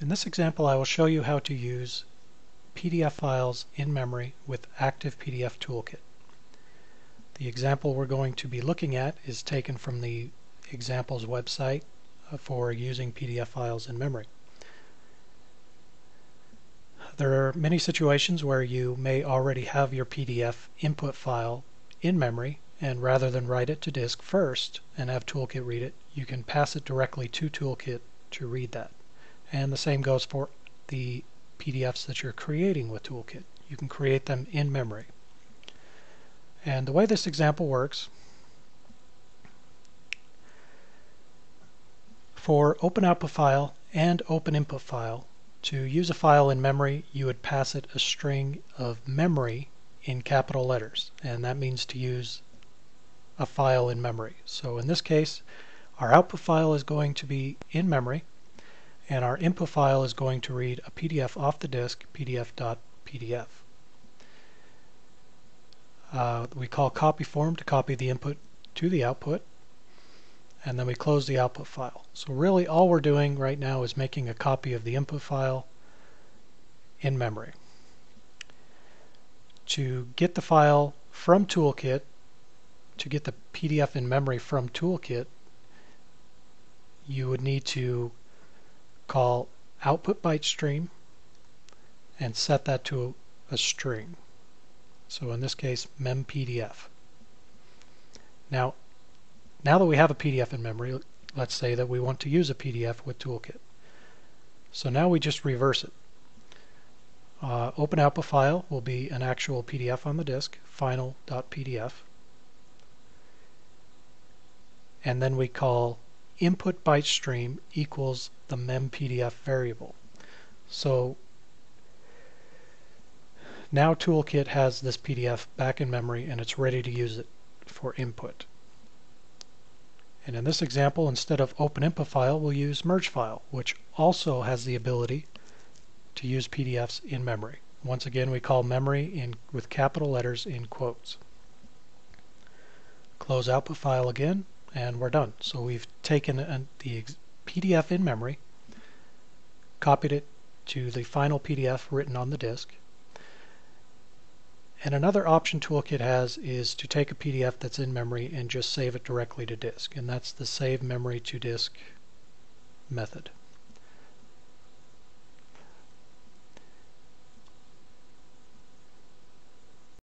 In this example, I will show you how to use PDF files in memory with activePDF Toolkit. The example we're going to be looking at is taken from the examples website for using PDF files in memory. There are many situations where you may already have your PDF input file in memory, and rather than write it to disk first and have Toolkit read it, you can pass it directly to Toolkit to read that. And the same goes for the PDFs that you're creating with Toolkit. You can create them in memory. And the way this example works, for open output file and open input file, to use a file in memory, you would pass it a string of memory in capital letters, and that means to use a file in memory. So in this case, our output file is going to be in memory, and our input file is going to read a PDF off the disk, pdf.pdf. We call copy form to copy the input to the output, and then we close the output file. So really all we're doing right now is making a copy of the input file in memory. To get the file from Toolkit, to get the PDF in memory from Toolkit, you would need to call output byte stream and set that to a string. So in this case, mempdf. Now that we have a PDF in memory, let's say that we want to use a PDF with Toolkit. So now we just reverse it. Open output file will be an actual PDF on the disk, final.pdf. And then we call input byte stream equals the mempdf variable. So now Toolkit has this PDF back in memory and it's ready to use it for input. And in this example, instead of open input file, we'll use merge file, which also has the ability to use PDFs in memory. Once again, we call memory with capital letters in quotes. Close output file again, and we're done. So we've taken the PDF in memory, copied it to the final PDF written on the disk. And another option Toolkit has is to take a PDF that's in memory and just save it directly to disk, and that's the save memory to disk method.